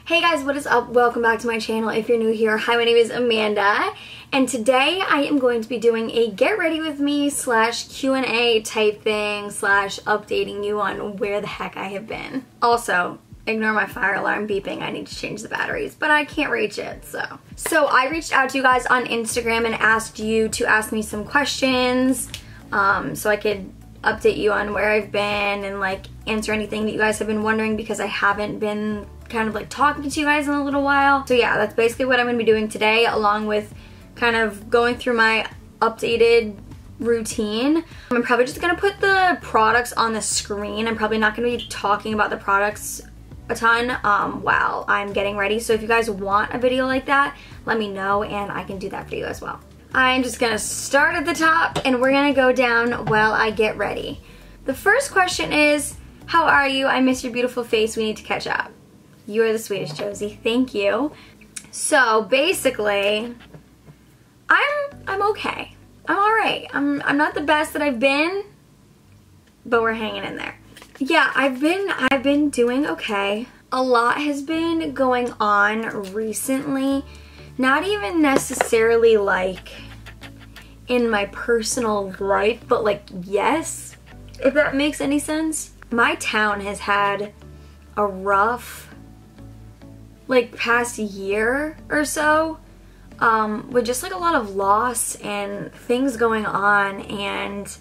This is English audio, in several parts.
Hey guys, what is up? Welcome back to my channel. If you're new here, hi, my name is Amanda, and today I am going to be doing a get ready with me / Q&A type thing / updating you on where the heck I have been. Also, ignore my fire alarm beeping. I need to change the batteries, but I can't reach it, so I reached out to you guys on Instagram and asked you to ask me some questions so I could update you on where I've been and like answer anything that you guys have been wondering, because I haven't been kind of like talking to you guys in a little while. So yeah, that's basically what I'm going to be doing today, along with kind of going through my updated routine. I'm probably just going to put the products on the screen. I'm probably not going to be talking about the products a ton while I'm getting ready. So if you guys want a video like that, let me know and I can do that for you as well. I'm just going to start at the top and we're going to go down while I get ready. The first question is, how are you? I miss your beautiful face. We need to catch up. You are the sweetest, Josie. Thank you. So basically, I'm okay. I'm alright. I'm not the best that I've been, but we're hanging in there. Yeah, I've been doing okay. A lot has been going on recently. Not even necessarily like in my personal life, but like yes, if that makes any sense. My town has had a rough like past year or so with just like a lot of loss and things going on, and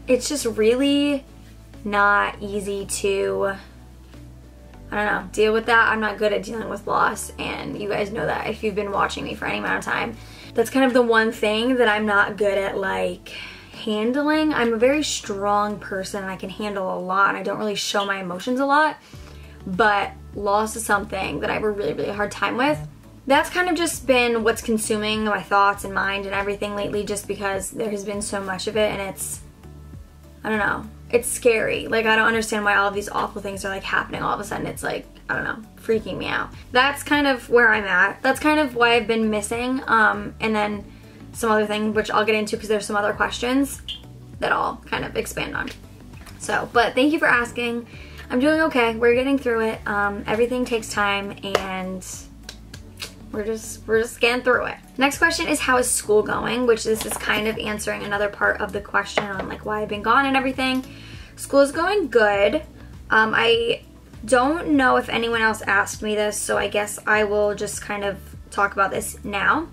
it's just really not easy to, I don't know, deal with that. I'm not good at dealing with loss, and you guys know that if you've been watching me for any amount of time. That's kind of the one thing that I'm not good at like handling. I'm a very strong person and I can handle a lot and I don't really show my emotions a lot, but loss is something that I have a really, really hard time with. That's kind of just been what's consuming my thoughts and mind and everything lately, just because there has been so much of it, and it's, I don't know, it's scary. Like, I don't understand why all of these awful things are like happening all of a sudden. It's like, I don't know, freaking me out. That's kind of where I'm at. That's kind of why I've been missing. And then some other thing, which I'll get into because there's some other questions that I'll kind of expand on. So, but thank you for asking. I'm doing okay. We're getting through it. Everything takes time and we're just getting through it. Next question is, how is school going? Which this is kind of answering another part of the question on like why I've been gone and everything. School is going good. I don't know if anyone else asked me this, so I guess I will just kind of talk about this now.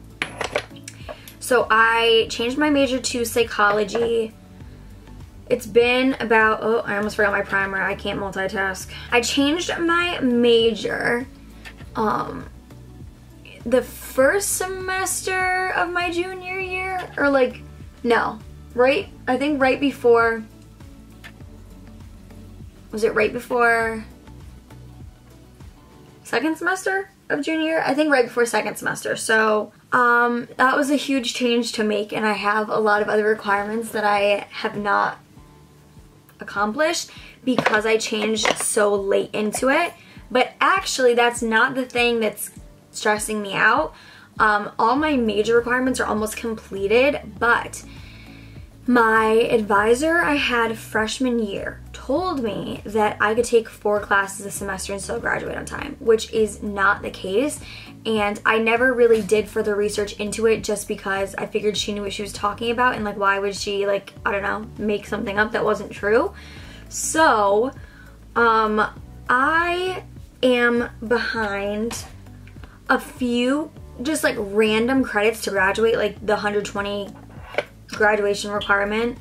So I changed my major to psychology. It's been about, oh, I almost forgot my primer. I can't multitask. I changed my major the first semester of my junior year, or like, no, right? I think right before, was it right before second semester of junior year? I think right before second semester. So that was a huge change to make, and I have a lot of other requirements that I have not accomplished because I changed so late into it. But actually, that's not the thing that's stressing me out. All my major requirements are almost completed, but my advisor I had freshman year told me that I could take 4 classes a semester and still graduate on time, which is not the case. And I never really did further research into it, just because I figured she knew what she was talking about, and like, why would she, like, I don't know, make something up that wasn't true. So I am behind a few just like random credits to graduate, like the 120 graduation requirement.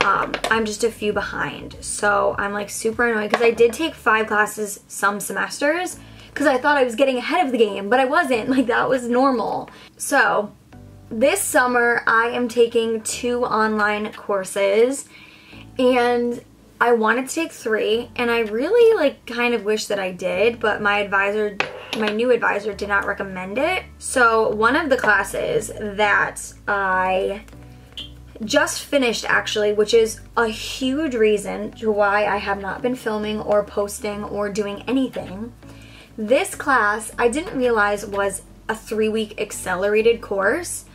I'm just a few behind, so I'm like super annoyed because I did take 5 classes some semesters because I thought I was getting ahead of the game, but I wasn't. Like, that was normal. So this summer I am taking 2 online courses, and I wanted to take 3, and I really like kind of wish that I did, but my new advisor did not recommend it. So one of the classes that I just finished, actually, which is a huge reason to why I have not been filming or posting or doing anything. This class I didn't realize was a 3-week accelerated course.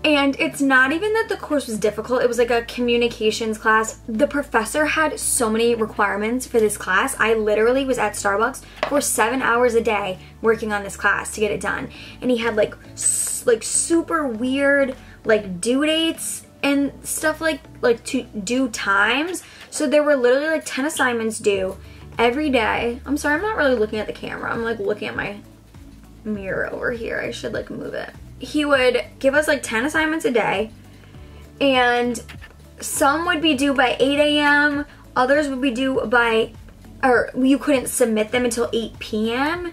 And it's not even that the course was difficult. It was like a communications class. The professor had so many requirements for this class. I literally was at Starbucks for 7 hours a day working on this class to get it done. And he had like super weird like due dates and stuff like to due times. So there were literally like 10 assignments due every day. I'm sorry, I'm not really looking at the camera. I'm like looking at my mirror over here. I should like move it. He would give us like 10 assignments a day, and some would be due by 8 a.m. Others would be due by, or you couldn't submit them until 8 p.m.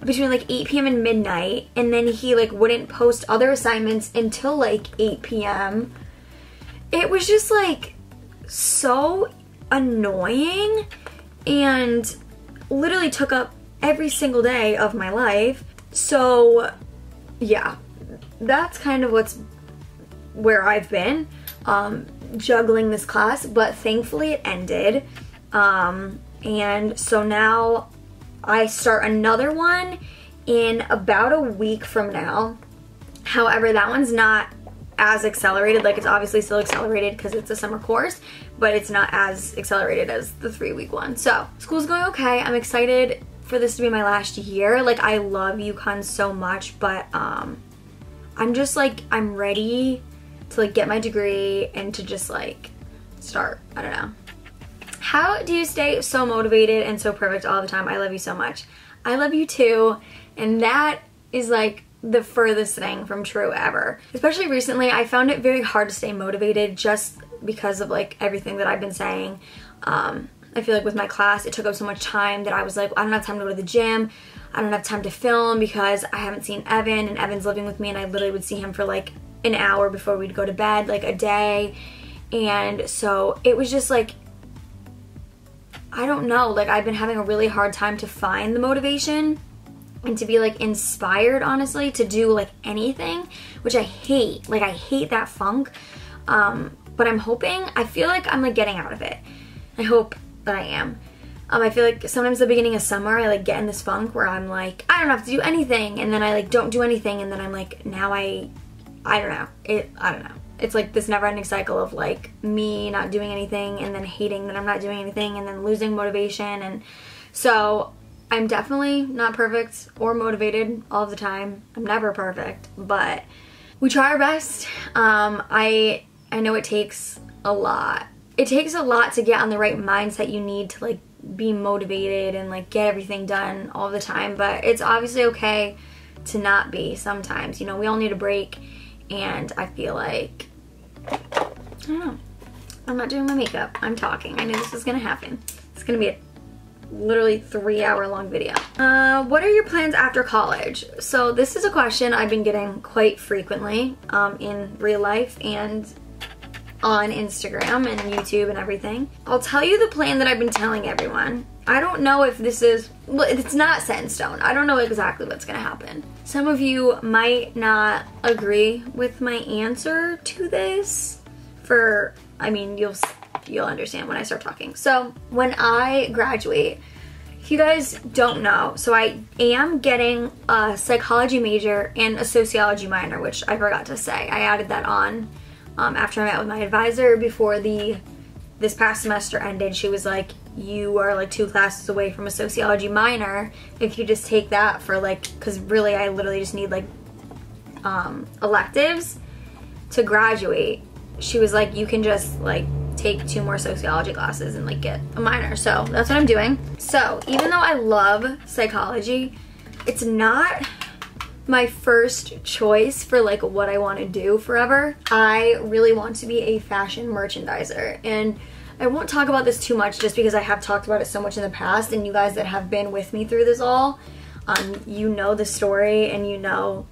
between like 8 p.m. and midnight, and then he like wouldn't post other assignments until like 8 p.m. It was just like so annoying and literally took up every single day of my life. So yeah, that's kind of where I've been juggling this class, but thankfully it ended. And so now I start another one in about a week from now. However, that one's not as accelerated. Like, it's obviously still accelerated because it's a summer course, but it's not as accelerated as the 3-week one. So school's going okay. I'm excited for this to be my last year. Like, I love UConn so much, but I'm just like, I'm ready to like get my degree and to just like start. I don't know. How do you stay so motivated and so perfect all the time? I love you so much. I love you too. And that is like the furthest thing from true ever. Especially recently, I found it very hard to stay motivated just because of like everything that I've been saying. I feel like with my class, it took up so much time that I was like, I don't have time to go to the gym. I don't have time to film because I haven't seen Evan, and Evan's living with me, and I literally would see him for like an hour before we'd go to bed, like a day. And so it was just like, I don't know, like I've been having a really hard time to find the motivation and to be like inspired, honestly, to do like anything, which I hate. Like, I hate that funk. But I'm hoping, I feel like I'm like getting out of it. I hope that I am. I feel like sometimes the beginning of summer, I like get in this funk where I'm like, I don't have to do anything, and then I like don't do anything, and then I'm like, now I don't know. I don't know. It's like this never-ending cycle of like me not doing anything and then hating that I'm not doing anything and then losing motivation. And so I'm definitely not perfect or motivated all the time. I'm never perfect, but we try our best. I know it takes a lot. It takes a lot to get on the right mindset you need to like be motivated and like get everything done all the time, but it's obviously okay to not be sometimes. You know, we all need a break, and I feel like, I don't know, I'm not doing my makeup, I'm talking. I knew this was gonna happen. It's gonna be a literally 3-hour long video. What are your plans after college? So this is a question I've been getting quite frequently in real life and on Instagram and YouTube and everything. I'll tell you the plan that I've been telling everyone. I don't know if this is, well, it's not set in stone. I don't know exactly what's gonna happen. Some of you might not agree with my answer to this I mean, you'll understand when I start talking. So when I graduate, if you guys don't know, so I am getting a psychology major and a sociology minor, which I forgot to say. I added that on after I met with my advisor before this past semester ended. She was like, you are like 2 classes away from a sociology minor if you just take that for like, because really I literally just need like electives to graduate. She was like, you can just like take 2 more sociology classes and like get a minor. So that's what I'm doing. So even though I love psychology, it's not my first choice for like what I want to do forever. I really want to be a fashion merchandiser, and I won't talk about this too much just because I have talked about it so much in the past, and you guys that have been with me through this all, you know the story and you know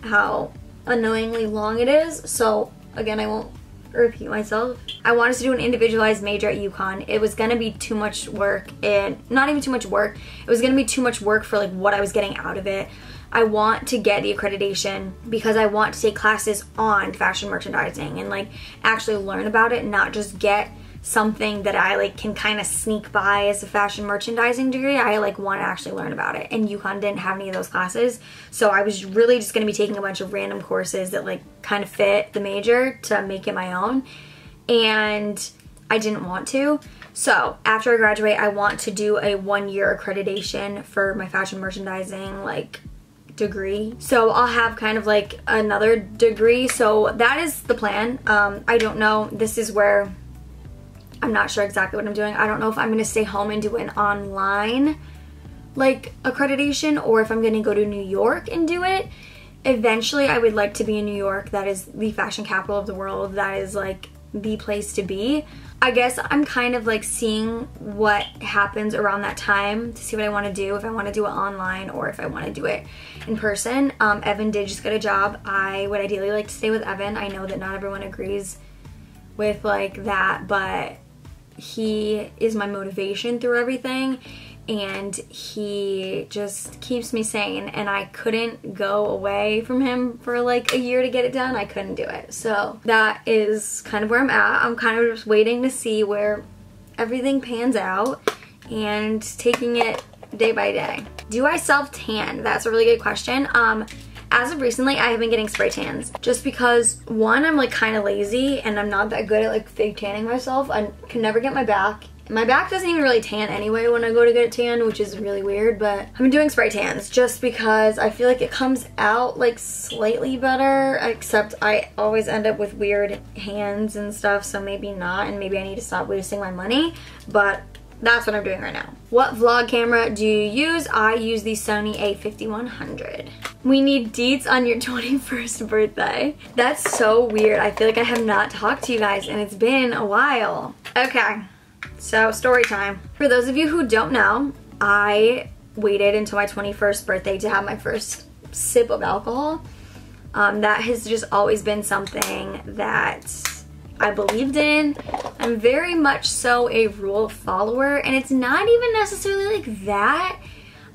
how annoyingly long it is. So again, I won't repeat myself. I wanted to do an individualized major at UConn. It was gonna be too much work, and not even too much work, it was gonna be too much work for like what I was getting out of it. I want to get the accreditation because I want to take classes on fashion merchandising and like actually learn about it, not just get something that I like can kind of sneak by as a fashion merchandising degree. I like want to actually learn about it, and UConn didn't have any of those classes, so I was really just going to be taking a bunch of random courses that like kind of fit the major to make it my own, and I didn't want to. So after I graduate, I want to do a 1-year accreditation for my fashion merchandising like degree. So I'll have kind of like another degree. So that is the plan. I don't know. This is where I'm not sure exactly what I'm doing. I don't know if I'm going to stay home and do an online like accreditation, or if I'm going to go to New York and do it. Eventually I would like to be in New York. That is the fashion capital of the world. That is like the place to be. I guess I'm kind of like seeing what happens around that time to see what I want to do, if I want to do it online or if I want to do it in person. Evan did just get a job. I would ideally like to stay with Evan. I know that not everyone agrees with like that, but he is my motivation through everything, and he just keeps me sane, and I couldn't go away from him for like a year to get it done. I couldn't do it. So that is kind of where I'm at. I'm kind of just waiting to see where everything pans out and taking it day by day. Do I self-tan? That's a really good question. As of recently, I have been getting spray tans just because, one, I'm like kind of lazy and I'm not that good at like fake tanning myself. I can never get my back. My back doesn't even really tan anyway when I go to get it tan, which is really weird, but I've been doing spray tans just because I feel like it comes out like slightly better, except I always end up with weird hands and stuff, so maybe not, and maybe I need to stop wasting my money, but that's what I'm doing right now. What vlog camera do you use? I use the Sony a5100. We need deets on your 21st birthday. That's so weird. I feel like I have not talked to you guys and it's been a while. Okay, so story time. For those of you who don't know, I waited until my 21st birthday to have my first sip of alcohol. That has just always been something that I believed in. I'm very much so a rule follower, and it's not even necessarily like that.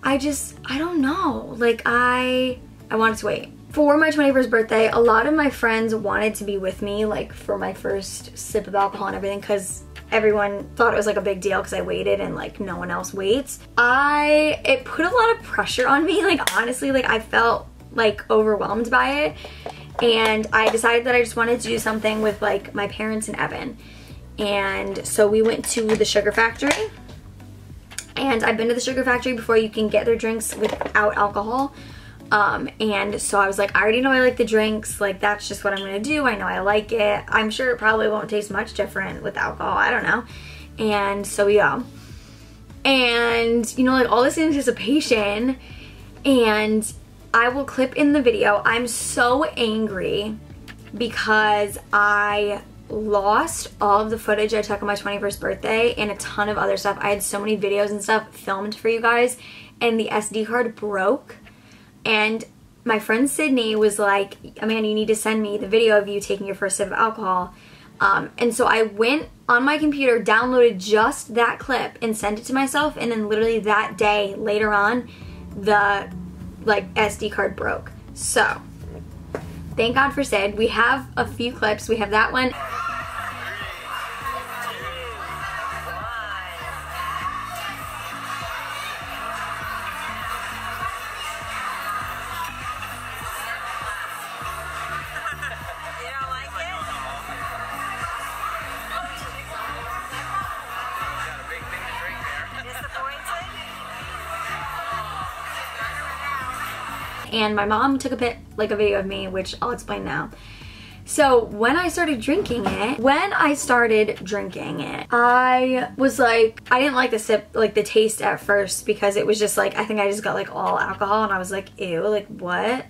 I don't know. Like I wanted to wait. For my 21st birthday, a lot of my friends wanted to be with me like for my first sip of alcohol and everything, because everyone thought it was like a big deal because I waited and like no one else waits. It put a lot of pressure on me. Like honestly, like I felt like overwhelmed by it. And I decided that I just wanted to do something with like my parents and Evan. And so we went to the Sugar Factory. And I've been to the Sugar Factory before. You can get their drinks without alcohol. And so I was like, I already know I like the drinks. Like that's just what I'm gonna do. I know I like it. I'm sure it probably won't taste much different with alcohol. I don't know. And so we go. And you know, like all this anticipation, and I will clip in the video. I'm so angry because I lost all of the footage I took on my 21st birthday and a ton of other stuff. I had so many videos and stuff filmed for you guys, and the SD card broke. And my friend Sydney was like, Amanda, you need to send me the video of you taking your first sip of alcohol. And so I went on my computer, downloaded just that clip and sent it to myself, and then literally that day later on, the like SD card broke. So thank God for Sid. We have a few clips. We have that one. And my mom took a video of me, which I'll explain now. So when I started drinking it, I was like, I didn't like the taste at first, because it was just like, I think I just got like all alcohol, and I was like, ew, like what?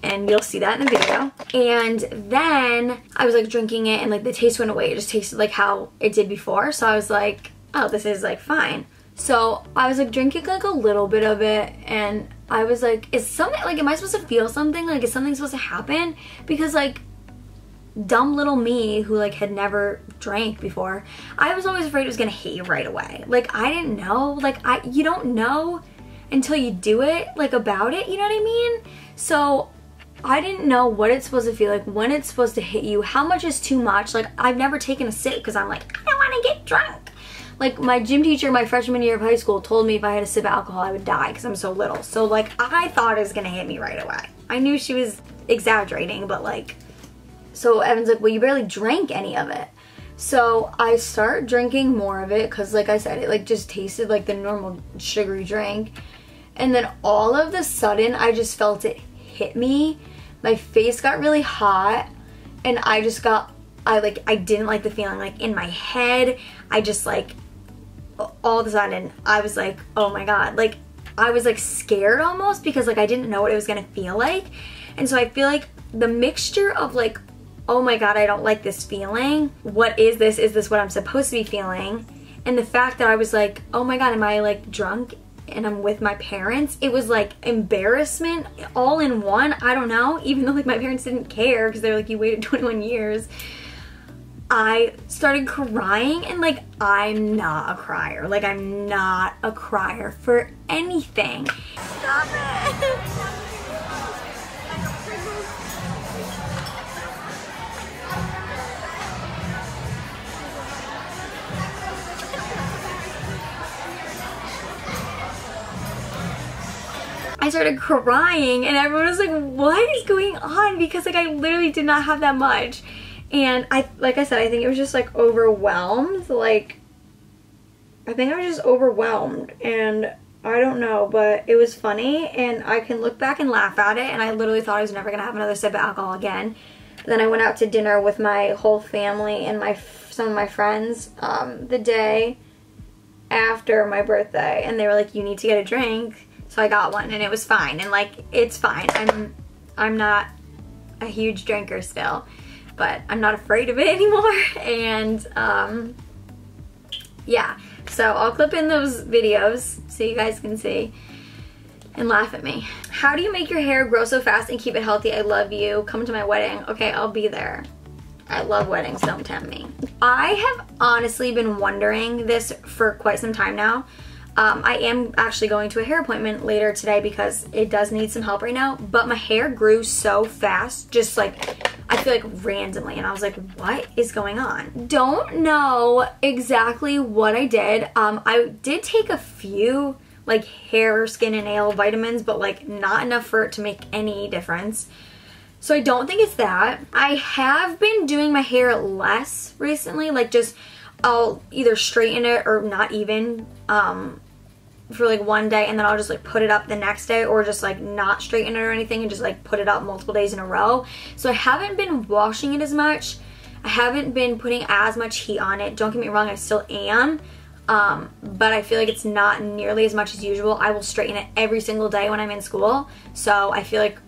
And you'll see that in the video. And then I was like drinking it, and like the taste went away. It just tasted like how it did before. So I was like, oh, this is like fine. So I was like drinking like a little bit of it, and I was like, is something, like, am I supposed to feel something? Like, is something supposed to happen? Because like, dumb little me who like had never drank before, I was always afraid it was gonna hit you right away. Like I didn't know, like you don't know until you do it, like about it, you know what I mean? So I didn't know what it's supposed to feel like, when it's supposed to hit you, how much is too much. Like I've never taken a sip because I'm like, I don't want want to get drunk. Like, my gym teacher my freshman year of high school told me if I had a sip of alcohol I would die because I'm so little. So like, I thought it was gonna hit me right away. I knew she was exaggerating, but like, so Evan's like, well, you barely drank any of it. So I start drinking more of it because, like I said, it like just tasted like the normal sugary drink. And then all of a sudden I just felt it hit me. My face got really hot and I didn't like the feeling. Like in my head, I just like, all of a sudden I was like, oh my God. Like I was like scared almost because like I didn't know what it was gonna feel like. And so I feel like the mixture of like, oh my God, I don't like this feeling. What is this? Is this what I'm supposed to be feeling? And the fact that I was like, oh my God, am I like drunk and I'm with my parents? It was like embarrassment all in one. I don't know. Even though like my parents didn't care because they're like, you waited 21 years. I started crying and like, I'm not a crier. Like I'm not a crier for anything. Stop it. I started crying and everyone was like, what is going on? Because like I literally did not have that much. And like I said, I think it was just like overwhelmed. Like, I think I was just overwhelmed and I don't know, but it was funny and I can look back and laugh at it. And I literally thought I was never gonna have another sip of alcohol again. Then I went out to dinner with my whole family and some of my friends the day after my birthday. And they were like, you need to get a drink. So I got one and it was fine. And like, it's fine. I'm not a huge drinker still, but I'm not afraid of it anymore. And yeah, so I'll clip in those videos so you guys can see and laugh at me. How do you make your hair grow so fast and keep it healthy? I love you. Come to my wedding. Okay, I'll be there. I love weddings, don't tempt me. I have honestly been wondering this for quite some time now. I am actually going to a hair appointment later today because it does need some help right now, but my hair grew so fast, just like, I feel like randomly, and I was like, what is going on? Don't know exactly what I did. I did take a few like hair, skin, and nail vitamins, but like not enough for it to make any difference. So I don't think it's that. I have been doing my hair less recently, like just I'll either straighten it or not even for like one day and then I'll just like put it up the next day, or just like not straighten it or anything and just like put it up multiple days in a row. So I haven't been washing it as much. I haven't been putting as much heat on it. Don't get me wrong, I still am. But I feel like it's not nearly as much as usual. I will straighten it every single day when I'm in school. So I feel like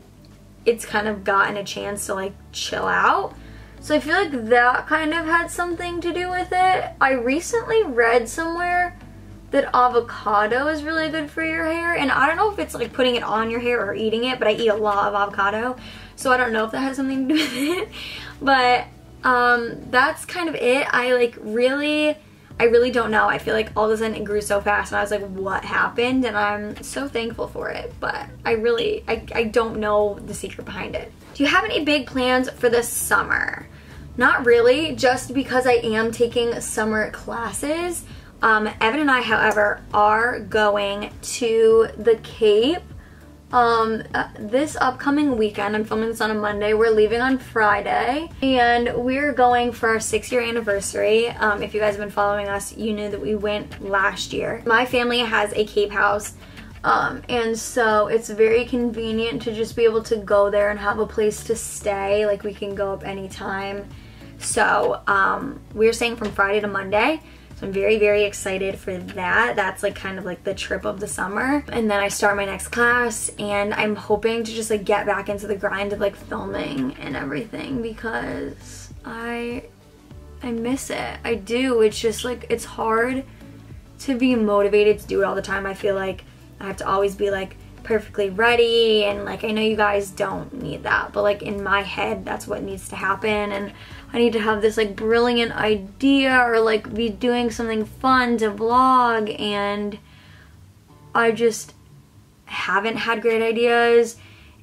it's kind of gotten a chance to like chill out. So I feel like that kind of had something to do with it. I recently read somewhere that avocado is really good for your hair, and I don't know if it's like putting it on your hair or eating it, but I eat a lot of avocado, so I don't know if that has something to do with it. But that's kind of it. I really don't know. I feel like all of a sudden it grew so fast and I was like, what happened? And I'm so thankful for it, but I don't know the secret behind it. Do you have any big plans for this summer? Not really, just because I am taking summer classes. Evan and I, however, are going to the Cape this upcoming weekend. I'm filming this on a Monday. We're leaving on Friday, and we're going for our 6-year anniversary. If you guys have been following us, you knew that we went last year. My family has a Cape house, and so it's very convenient to just be able to go there and have a place to stay. Like, we can go up anytime. So we're staying from Friday to Monday. So I'm very, very excited for that. That's like kind of like the trip of the summer. And then I start my next class, and I'm hoping to just like get back into the grind of like filming and everything, because I miss it. I do. It's just like, it's hard to be motivated to do it all the time. I feel like I have to always be like perfectly ready, and like I know you guys don't need that, but like in my head that's what needs to happen, and I need to have this like brilliant idea or like be doing something fun to vlog, and I just haven't had great ideas,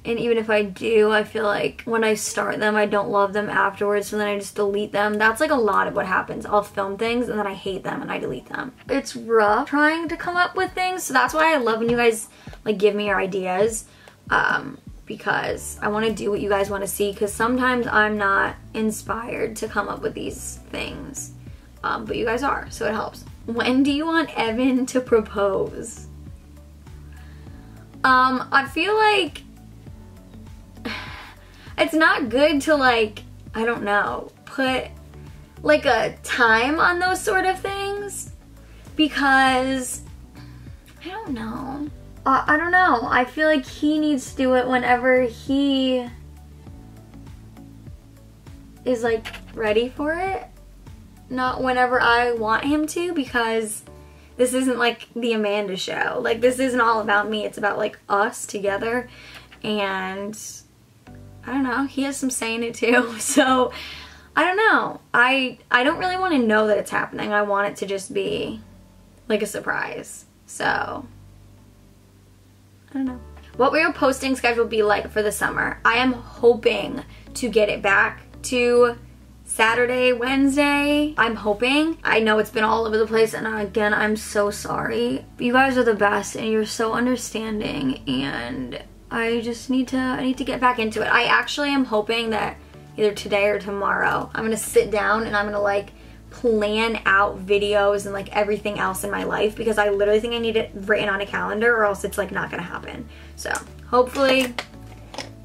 And even if I do, I feel like when I start them, I don't love them afterwards, so then I just delete them. That's like a lot of what happens. I'll film things and then I hate them and I delete them. It's rough trying to come up with things, so that's why I love when you guys like give me your ideas, because I want to do what you guys want to see, because sometimes I'm not inspired to come up with these things, but you guys are, so it helps. When do you want Evan to propose? I feel like it's not good to, like, I don't know, put like a time on those sort of things, because I don't know. I don't know. I feel like he needs to do it whenever he is like ready for it, not whenever I want him to, because this isn't like the Amanda show. Like, this isn't all about me. It's about like us together, and I don't know, he has some say in it too. So I don't know. I don't really want to know that it's happening. I want it to just be like a surprise. So I don't know. What will your posting schedule be like for the summer? I am hoping to get it back to Saturday, Wednesday. I'm hoping. I know it's been all over the place, and again, I'm so sorry. You guys are the best and you're so understanding, and I just need to get back into it. I actually am hoping that either today or tomorrow I'm gonna sit down and I'm gonna like plan out videos and like everything else in my life, because I literally think I need it written on a calendar or else it's like not gonna happen. So hopefully,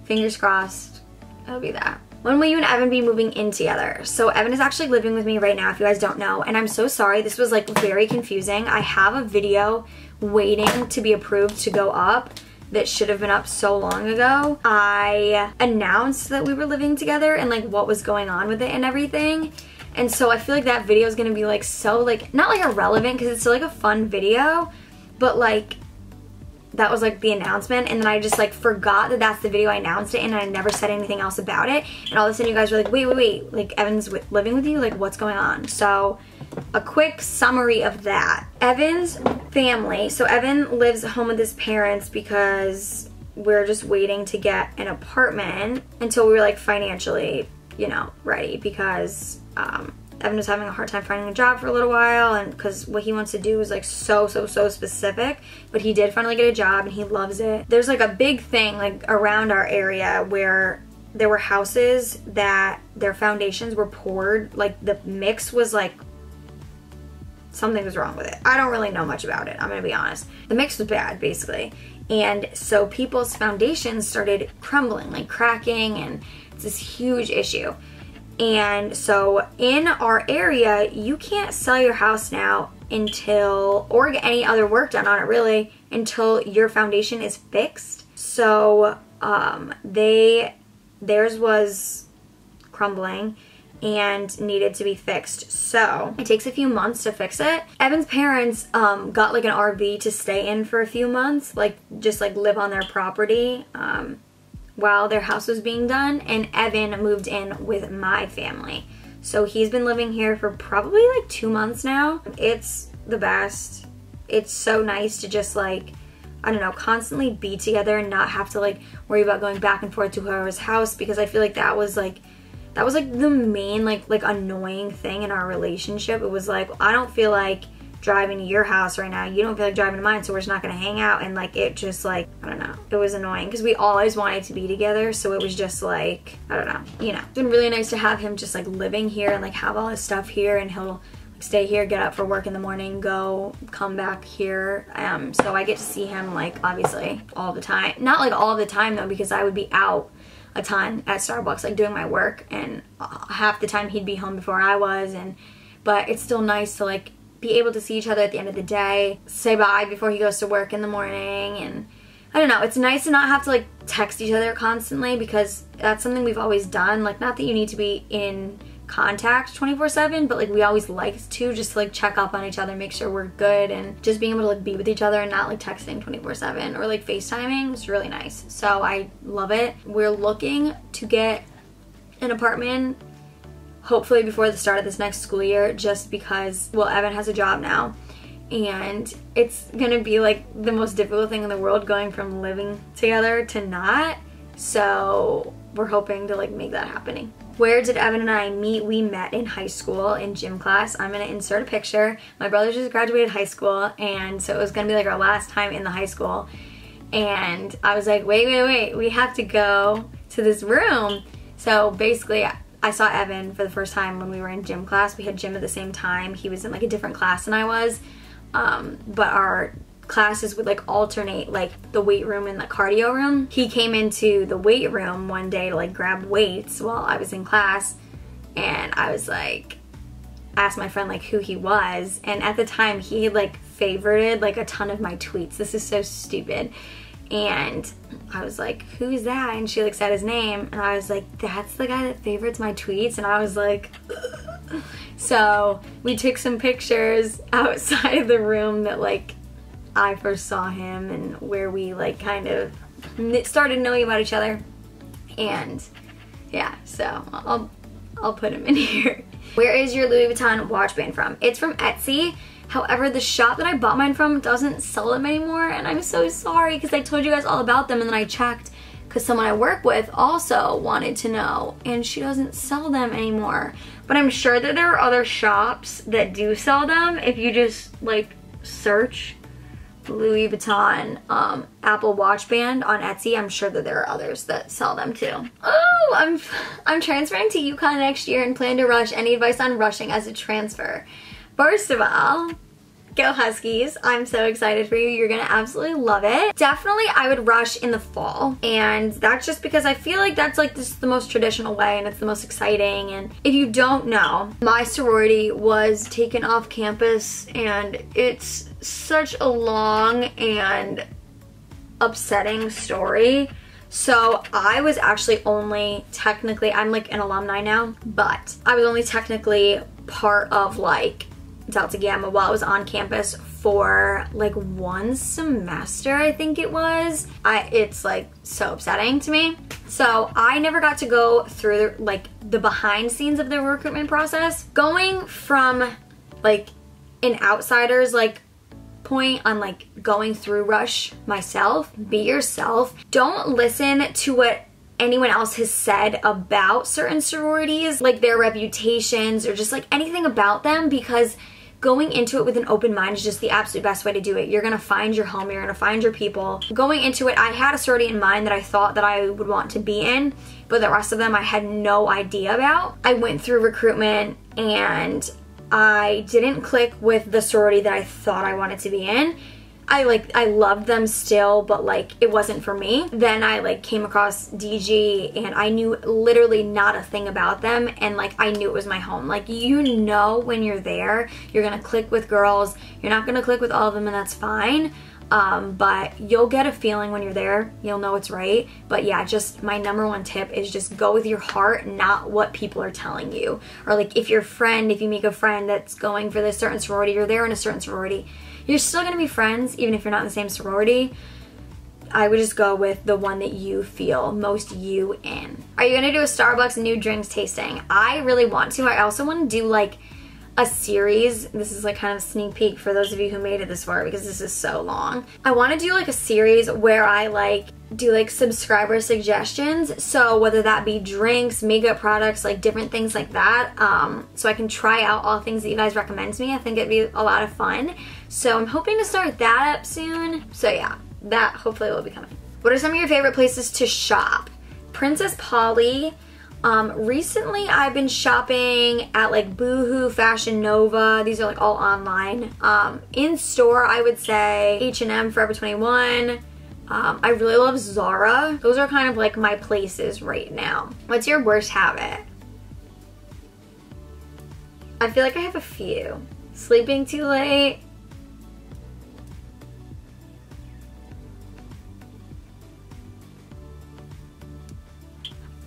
fingers crossed, it'll be that. When will you and Evan be moving in together? So Evan is actually living with me right now, if you guys don't know, and I'm so sorry, this was like very confusing. I have a video waiting to be approved to go up that should have been up so long ago. I announced that we were living together and like what was going on with it and everything. And so I feel like that video is gonna be like so like, not like irrelevant, because it's still like a fun video, but like that was like the announcement, and then I just like forgot that that's the video. I announced it and I never said anything else about it, and all of a sudden you guys were like, wait, like Evan's living with you? Like, what's going on? So a quick summary of that. Evan's family, so Evan lives home with his parents because we're just waiting to get an apartment until we were like financially, you know, ready, because Evan was having a hard time finding a job for a little while, and because what he wants to do is like so specific, but he did finally get a job and he loves it. There's like a big thing like around our area where there were houses that their foundations were poured, like the mix was like, something was wrong with it. I don't really know much about it, I'm gonna be honest. The mix was bad, basically. And so people's foundations started crumbling, like cracking, and it's this huge issue. And so in our area, you can't sell your house now until, or get any other work done on it really, until your foundation is fixed. So theirs was crumbling and needed to be fixed. So it takes a few months to fix it. Evan's parents got like an RV to stay in for a few months, like just like live on their property while their house was being done, and Evan moved in with my family. So he's been living here for probably like 2 months now. It's the best. It's so nice to just like, I don't know, constantly be together and not have to like worry about going back and forth to whoever's house, because I feel like that was like the main like annoying thing in our relationship. It was like, I don't feel like driving to your house right now, you don't feel like driving to mine, so we're just not gonna hang out. And like, it just like, I don't know, it was annoying because we always wanted to be together, so it was just like, I don't know, you know. It's been really nice to have him just like living here and like have all his stuff here, and he'll like stay here, get up for work in the morning, come back here. So I get to see him like obviously all the time. Not like all the time though, because I would be out a ton at Starbucks like doing my work, and half the time he'd be home before I was, but it's still nice to like be able to see each other at the end of the day, say bye before he goes to work in the morning. And I don't know, it's nice to not have to like text each other constantly, because that's something we've always done. Like, not that you need to be in contact 24/7, but like we always liked to just like check up on each other, make sure we're good, and just being able to like be with each other and not like texting 24/7 or like FaceTiming is really nice. So I love it. We're looking to get an apartment hopefully before the start of this next school year, just because, well, Evan has a job now, and it's gonna be like the most difficult thing in the world going from living together to not. So we're hoping to like make that happening. Where did Evan and I meet? We met in high school in gym class. I'm gonna insert a picture. My brother just graduated high school, and so it was gonna be like our last time in the high school. And I was like, wait, we have to go to this room. So basically I saw Evan for the first time when we were in gym class. We had gym at the same time. He was in like a different class than I was, but our classes would like alternate, like the weight room and the cardio room. He came into the weight room one day to like grab weights while I was in class, and I was like, asked my friend like who he was, and at the time he had like favorited like a ton of my tweets. This is so stupid. And I was like, who's that? And she like said his name, and I was like, that's the guy that favorites my tweets. And I was like, ugh. So we took some pictures outside of the room that like I first saw him, and where we like kind of started knowing about each other. And yeah, so I'll put him in here. Where is your Louis Vuitton watch band from? It's from Etsy. However, the shop that I bought mine from doesn't sell them anymore, and I'm so sorry because I told you guys all about them, and then I checked because someone I work with also wanted to know, and she doesn't sell them anymore. But I'm sure that there are other shops that do sell them. If you just like search Louis Vuitton Apple Watch Band on Etsy, I'm sure that there are others that sell them too. Oh, I'm transferring to UConn next year and plan to rush. Any advice on rushing as a transfer? First of all, go Huskies. I'm so excited for you. You're gonna absolutely love it. Definitely I would rush in the fall, and that's just because I feel like that's like this is the most traditional way and it's the most exciting. And if you don't know, my sorority was taken off campus, and it's such a long and upsetting story. So I was actually only technically, I'm like an alumni now, but I was only technically part of like Delta Gamma while I was on campus for like one semester, I think it was. It's like so upsetting to me. So I never got to go through like the behind scenes of the recruitment process. Going from like an outsider's like point on like going through rush myself, be yourself. Don't listen to what anyone else has said about certain sororities, like their reputations or just like anything about them, because going into it with an open mind is just the absolute best way to do it. You're gonna find your home, you're gonna find your people. Going into it, I had a sorority in mind that I thought that I would want to be in, but the rest of them I had no idea about. I went through recruitment and I didn't click with the sorority that I thought I wanted to be in. I loved them still, but like it wasn't for me. Then I like came across DG and I knew literally not a thing about them, and like I knew it was my home. Like, you know, when you're there, you're gonna click with girls. You're not gonna click with all of them, and that's fine. But you'll get a feeling when you're there. You'll know it's right. But yeah, just my #1 tip is just go with your heart, not what people are telling you. Or like if you make a friend that's going for this certain sorority, you're there in a certain sorority, you're still gonna be friends even if you're not in the same sorority. I would just go with the one that you feel most you in. Are you gonna do a Starbucks new drinks tasting? I really want to. I also want to do like a series. This is like kind of a sneak peek for those of you who made it this far because this is so long. I want to do like a series where I like do like subscriber suggestions. So whether that be drinks, makeup products, like different things like that. So I can try out all things that you guys recommend to me. I think it'd be a lot of fun. So I'm hoping to start that up soon. So yeah, that hopefully will be coming. What are some of your favorite places to shop? Princess Polly. Recently I've been shopping at like Boohoo, Fashion Nova. These are like all online. In store I would say H&M, Forever 21. I really love Zara. Those are kind of like my places right now. What's your worst habit? I feel like I have a few. Sleeping too late.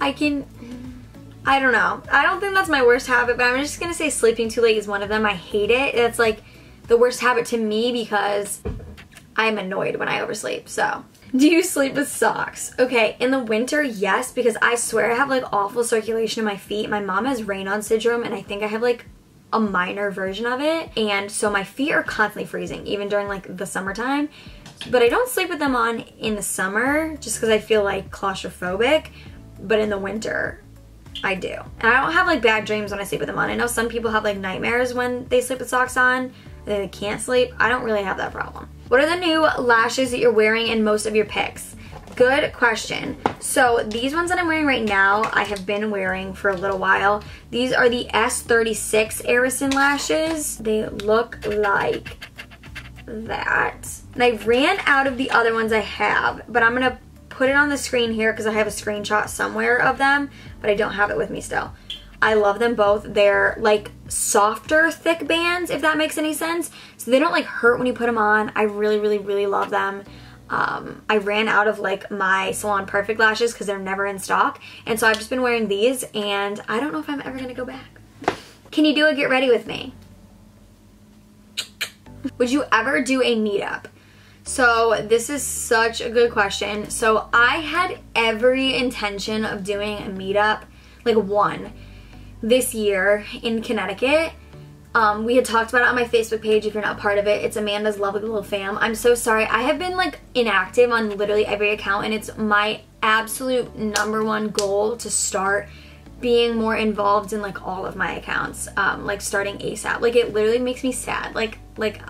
I don't know. I don't think that's my worst habit, but I'm just gonna say sleeping too late is one of them. I hate it. It's like the worst habit to me because I'm annoyed when I oversleep. So, do you sleep with socks? Okay, in the winter, yes, because I swear I have like awful circulation in my feet. My mom has Raynaud syndrome, and I think I have like a minor version of it, and so my feet are constantly freezing even during like the summertime. But I don't sleep with them on in the summer just because I feel like claustrophobic, but in the winter I do. And I don't have like bad dreams when I sleep with them on. I know some people have like nightmares when they sleep with socks on, they can't sleep. I don't really have that problem. What are the new lashes that you're wearing in most of your pics? Good question. So these ones that I'm wearing right now, I have been wearing for a little while. These are the S36 Arison lashes. They look like that. And I ran out of the other ones I have, but I'm gonna put it on the screen here because I have a screenshot somewhere of them, but I don't have it with me still. I love them both. They're like softer, thick bands, if that makes any sense. So they don't like hurt when you put them on. I really, really, really love them. I ran out of like my Salon Perfect lashes because they're never in stock. And so I've just been wearing these and I don't know if I'm ever gonna go back. Can you do a get ready with me? Would you ever do a meetup? So this is such a good question. So I had every intention of doing a meetup, like one, this year in Connecticut. We had talked about it on my Facebook page. If you're not part of it, it's Amanda's Lovely Lil Fam. I'm so sorry. I have been like inactive on literally every account, and it's my absolute #1 goal to start being more involved in like all of my accounts, like starting ASAP. Like it literally makes me sad. Like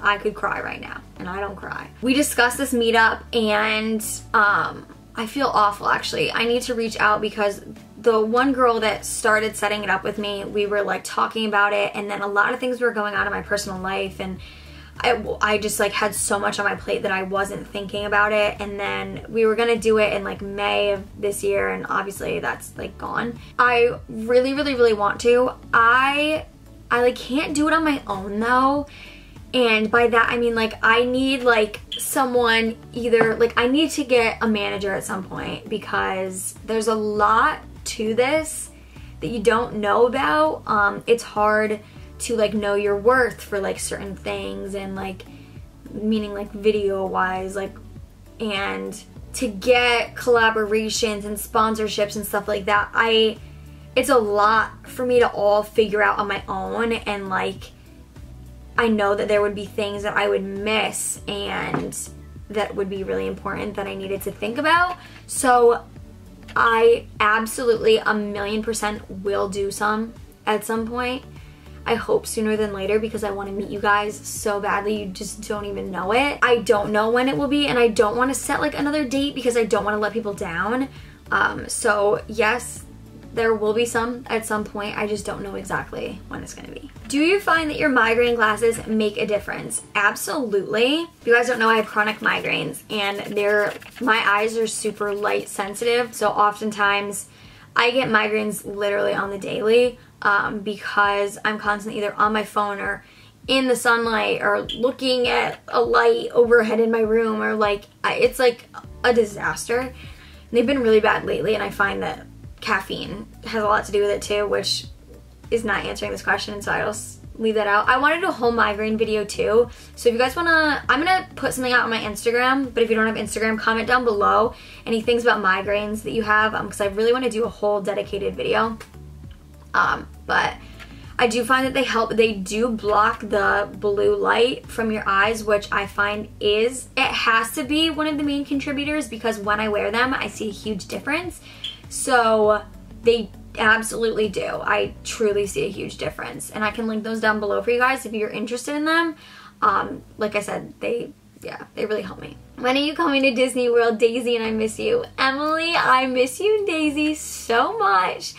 I could cry right now, and I don't cry. We discussed this meetup, and I feel awful actually. I need to reach out because the one girl that started setting it up with me, we were like talking about it, and then a lot of things were going on in my personal life, and I just like had so much on my plate that I wasn't thinking about it. And then we were gonna do it in like May of this year, and obviously that's like gone. I really, really, really want to. I like can't do it on my own though. And by that I mean like I need like someone, either like I need to get a manager at some point, because there's a lot to this that you don't know about. It's hard to like know your worth for like certain things, and like meaning like video wise, like, and to get collaborations and sponsorships and stuff like that, it's a lot for me to all figure out on my own. And like I know that there would be things that I would miss and that would be really important that I needed to think about. So I absolutely 1,000,000% will do some at some point. I hope sooner than later, because I want to meet you guys so badly. You just don't even know it. I don't know when it will be, and I don't want to set like another date because I don't want to let people down. So yes, there will be some at some point. I just don't know exactly when it's going to be. Do you find that your migraine glasses make a difference? Absolutely. If you guys don't know, I have chronic migraines, and my eyes are super light sensitive. So oftentimes I get migraines literally on the daily, because I'm constantly either on my phone or in the sunlight or looking at a light overhead in my room, or like it's like a disaster. And they've been really bad lately, and I find that caffeine has a lot to do with it too, which is not answering this question, so I'll leave that out. I want to do a whole migraine video too, so if you guys want to, I'm going to put something out on my Instagram, but if you don't have Instagram, comment down below any things about migraines that you have, because I really want to do a whole dedicated video. But I do find that they help. They do block the blue light from your eyes, which I find it has to be one of the main contributors, because when I wear them, I see a huge difference. So they absolutely do. I truly see a huge difference, and I can link those down below for you guys if you're interested in them. Like I said, they really help me. When are you coming to Disney World, Daisy? And I miss you. Emily, I miss you, Daisy, so much.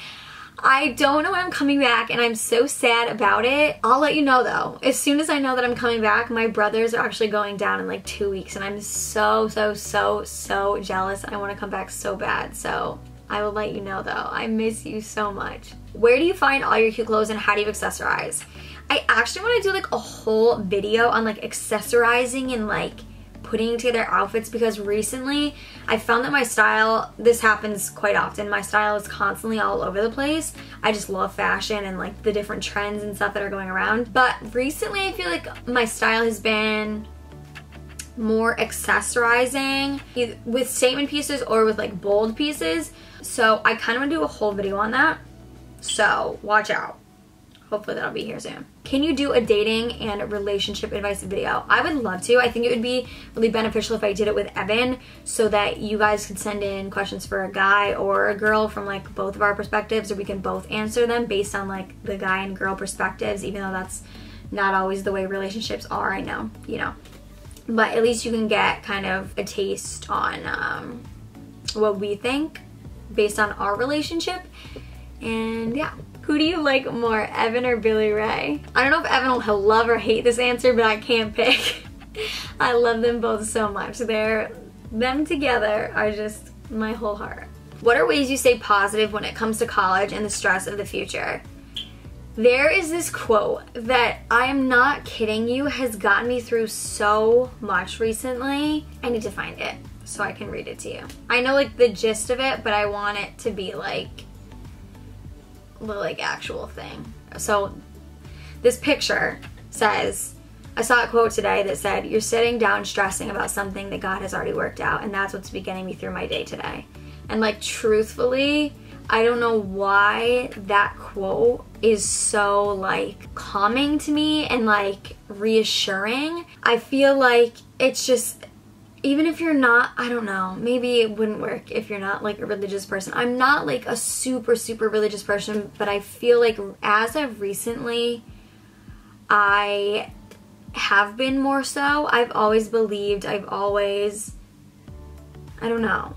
I don't know when I'm coming back, and I'm so sad about it. I'll let you know though. As soon as I know that I'm coming back, my brothers are actually going down in like 2 weeks, and I'm so jealous. I want to come back so bad, so I will let you know though. I miss you so much. Where do you find all your cute clothes, and how do you accessorize? I actually want to do like a whole video on like accessorizing and like putting together outfits, because recently I found that my style, this happens quite often, my style is constantly all over the place. I just love fashion and like the different trends and stuff that are going around. But recently I feel like my style has been more accessorizing, either with statement pieces or with like bold pieces. So I kind of want to do a whole video on that. So watch out. hopefully that'll be here soon. Can you do a dating and relationship advice video? I would love to. I think it would be really beneficial if I did it with Evan so that you guys could send in questions for a guy or a girl from like both of our perspectives, or we can both answer them based on like the guy and girl perspectives, even though that's not always the way relationships are, I know, you know. But at least you can get kind of a taste on what we think based on our relationship. And yeah. Who do you like more, Evan or Billy Ray? I don't know if Evan will love or hate this answer, but I can't pick. I love them both so much. Them together are just my whole heart. What are ways you stay positive when it comes to college and the stress of the future? There is this quote that, I am not kidding you, has gotten me through so much recently. I need to find it so I can read it to you. I know like the gist of it, but I want it to be like the like actual thing. So this picture says, I saw a quote today that said, you're sitting down stressing about something that God has already worked out, and that's what's been getting me through my day today. And like truthfully, I don't know why that quote is so like calming to me and like reassuring. I feel like it's just, even if you're not, I don't know, maybe it wouldn't work if you're not like a religious person. I'm not like a super religious person, but I feel like as of recently, I have been more so. I've always believed, I don't know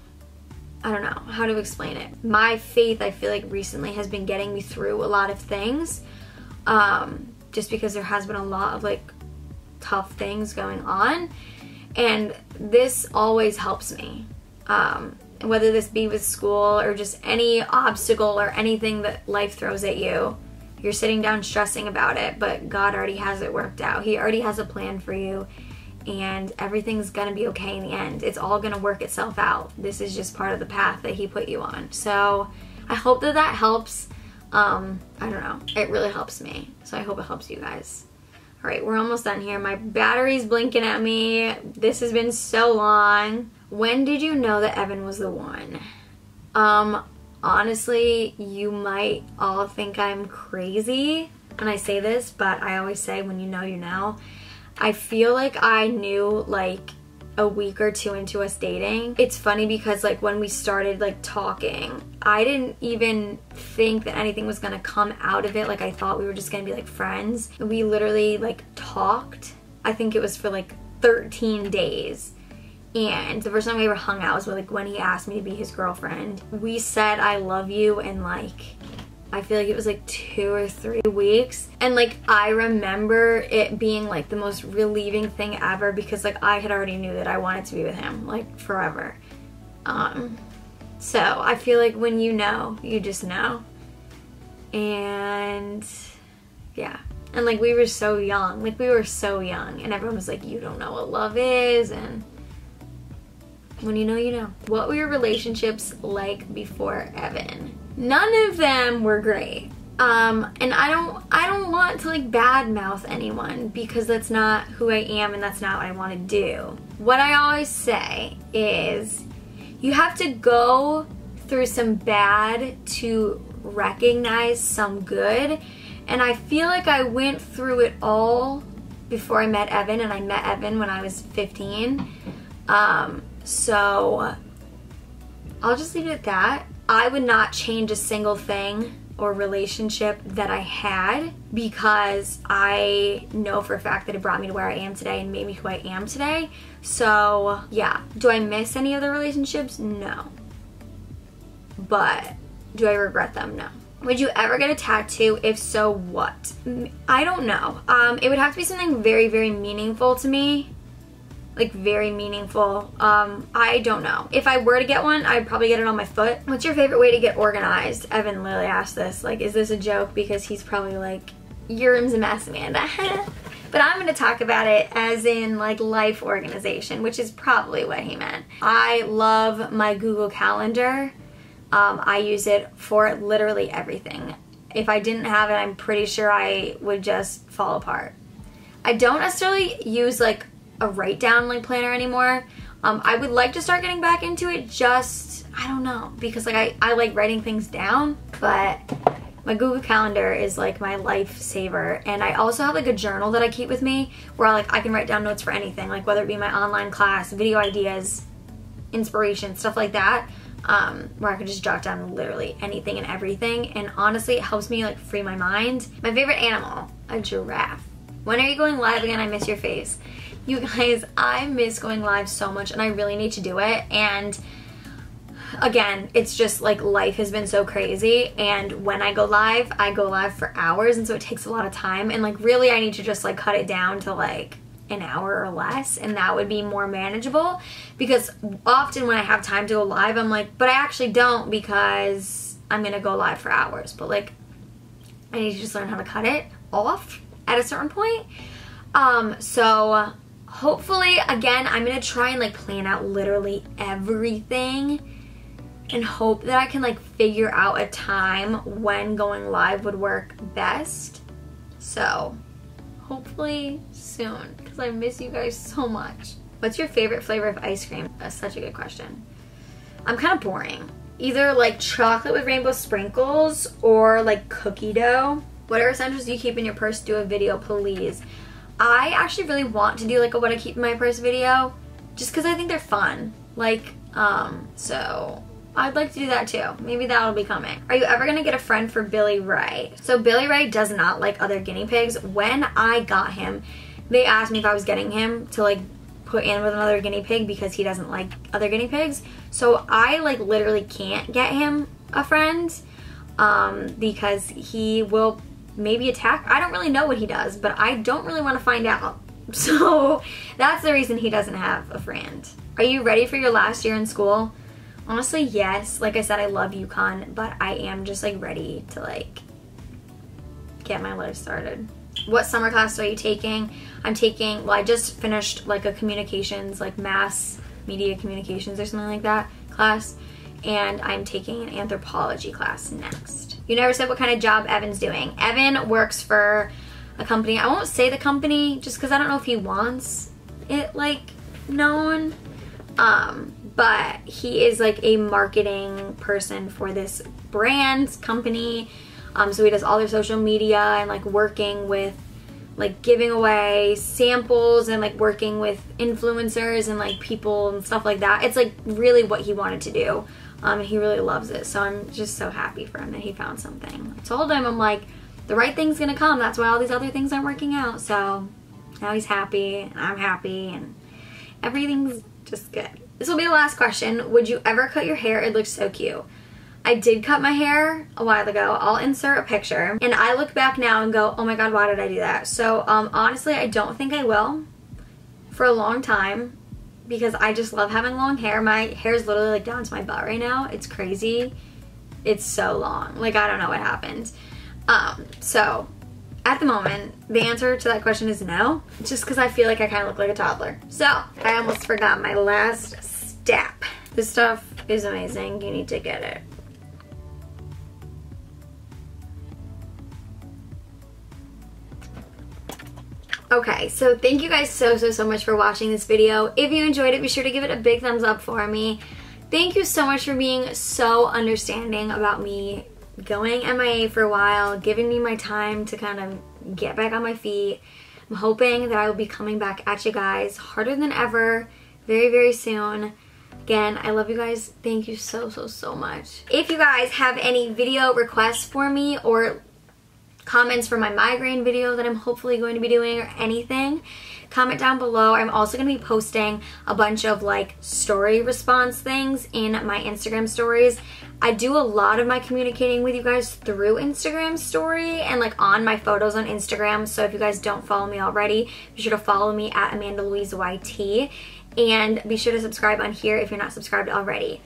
how to explain it. My faith, I feel like recently has been getting me through a lot of things, just because there has been a lot of like tough things going on. And this always helps me, whether this be with school or just any obstacle or anything that life throws at you. You're sitting down stressing about it, but God already has it worked out. He already has a plan for you, and everything's gonna be okay in the end. It's all gonna work itself out. This is just part of the path that He put you on. So I hope that that helps. I don't know, it really helps me. So I hope it helps you guys. All right, we're almost done here. My battery's blinking at me. This has been so long. When did you know that Evan was the one? Honestly, you might all think I'm crazy when I say this, but I always say when you know, you know. I feel like I knew like a week or two into us dating. It's funny because like when we started like talking, I didn't even think that anything was gonna come out of it. Like I thought we were just gonna be like friends. We literally like talked, I think it was for like 13 days. And the first time we ever hung out was like when he asked me to be his girlfriend. We said I love you in like, I feel like it was like 2 or 3 weeks. And like I remember it being like the most relieving thing ever, because like I had already knew that I wanted to be with him like forever. So I feel like when you know, you just know. And yeah. And like we were so young. Like we were so young. And everyone was like, you don't know what love is. And when you know, you know. What were your relationships like before Evan? None of them were great. And I don't want to like badmouth anyone, because that's not who I am and that's not what I want to do. What I always say is you have to go through some bad to recognize some good. And I feel like I went through it all before I met Evan, and I met Evan when I was 15. So I'll just leave it at that. I would not change a single thing or relationship that I had, because I know for a fact that it brought me to where I am today and made me who I am today. So yeah, do I miss any of the relationships? No. But do I regret them? No. Would you ever get a tattoo? If so, what? I don't know. It would have to be something very, very meaningful to me. Like very meaningful. I don't know. If I were to get one, I'd probably get it on my foot. What's your favorite way to get organized? Evan literally asked this. Like, is this a joke? Because he's probably like, your room's a mess, Amanda. But I'm gonna talk about it as in like life organization, which is probably what he meant. I love my Google Calendar. I use it for literally everything. If I didn't have it, I'm pretty sure I would just fall apart. I don't necessarily use like a write down like planner anymore. I would like to start getting back into it, just I don't know, because like I like writing things down, but My Google Calendar is like my lifesaver, and I also have like a journal that I keep with me where I can write down notes for anything, like whether it be my online class, video ideas, inspiration, stuff like that, where I can just jot down literally anything and everything. And honestly, it helps me like free my mind. My favorite animal, a giraffe. When are you going live again? I miss your face. You guys, I miss going live so much, and I really need to do it. And again, it's just like life has been so crazy, and when I go live for hours, and so it takes a lot of time, and like really I need to just like cut it down to like an hour or less, and that would be more manageable, because often when I have time to go live, I'm like, but I actually don't, because I'm gonna go live for hours. But like, I need to just learn how to cut it off at a certain point. So hopefully, again, I'm gonna try and like plan out literally everything and hope that I can like figure out a time when going live would work best. So hopefully soon, because I miss you guys so much. What's your favorite flavor of ice cream? That's such a good question. I'm kind of boring. Either like chocolate with rainbow sprinkles or like cookie dough. What are essentials you keep in your purse? Do a video, please. I actually really want to do like a what I keep in my purse video, just because I think they're fun. Like, so I'd like to do that too. Maybe that'll be coming. Are you ever gonna get a friend for Billy Ray? So Billy Ray does not like other guinea pigs. When I got him, they asked me if I was getting him to like put in with another guinea pig because he doesn't like other guinea pigs. So I like literally can't get him a friend because he will maybe attack. I don't really know what he does, but I don't really want to find out. So that's the reason he doesn't have a friend. Are you ready for your last year in school? Honestly, yes. Like I said, I love UConn, but I am just like ready to like get my life started. What summer class are you taking? I'm taking, well, I just finished like a communications, like mass media communications or something like that class, and I'm taking an anthropology class next. You never said what kind of job Evan's doing. Evan works for a company. I won't say the company just because I don't know if he wants it like known. But he is like a marketing person for this brand company. So he does all their social media and like working with like giving away samples and like working with influencers and like people and stuff like that. It's like really what he wanted to do. He really loves it. So I'm just so happy for him that he found something. I told him, I'm like, the right thing's gonna come. That's why all these other things aren't working out. So now he's happy and I'm happy and everything's just good. This will be the last question. Would you ever cut your hair? It looks so cute. I did cut my hair a while ago. I'll insert a picture. And I look back now and go, oh my god, why did I do that? So honestly, I don't think I will for a long time because I just love having long hair. My hair is literally like down to my butt right now. It's crazy. It's so long. Like, I don't know what happened. So at the moment, the answer to that question is no, just because I feel like I kind of look like a toddler. So I almost forgot my last step. This stuff is amazing. You need to get it. Okay, so thank you guys so much for watching this video. If you enjoyed it, be sure to give it a big thumbs up for me. Thank you so much for being so understanding about me going MIA for a while, giving me my time to kind of get back on my feet. I'm hoping that I will be coming back at you guys harder than ever very soon. Again, I love you guys. Thank you so much. If you guys have any video requests for me or comments for my migraine video that I'm hopefully going to be doing or anything, comment down below. I'm also going to be posting a bunch of like story response things in my Instagram stories. I do a lot of my communicating with you guys through Instagram story and like on my photos on Instagram. So if you guys don't follow me already, be sure to follow me at amandalouiseyt and be sure to subscribe on here if you're not subscribed already.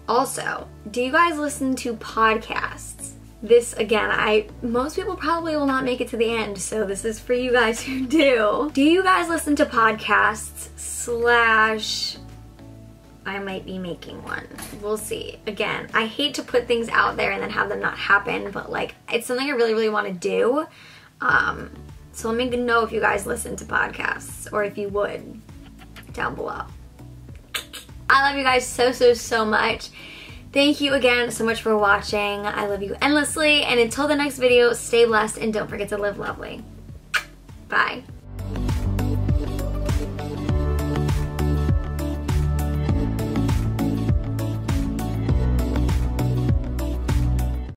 Also, do you guys listen to podcasts? This, again, most people probably will not make it to the end, so this is for you guys who do. Do you guys listen to podcasts / I might be making one? We'll see. Again, I hate to put things out there and then have them not happen, but like, it's something I really want to do. So let me know if you guys listen to podcasts, or if you would, down below. I love you guys so much. Thank you again so much for watching. I love you endlessly, and until the next video, stay blessed and don't forget to live lovely. Bye.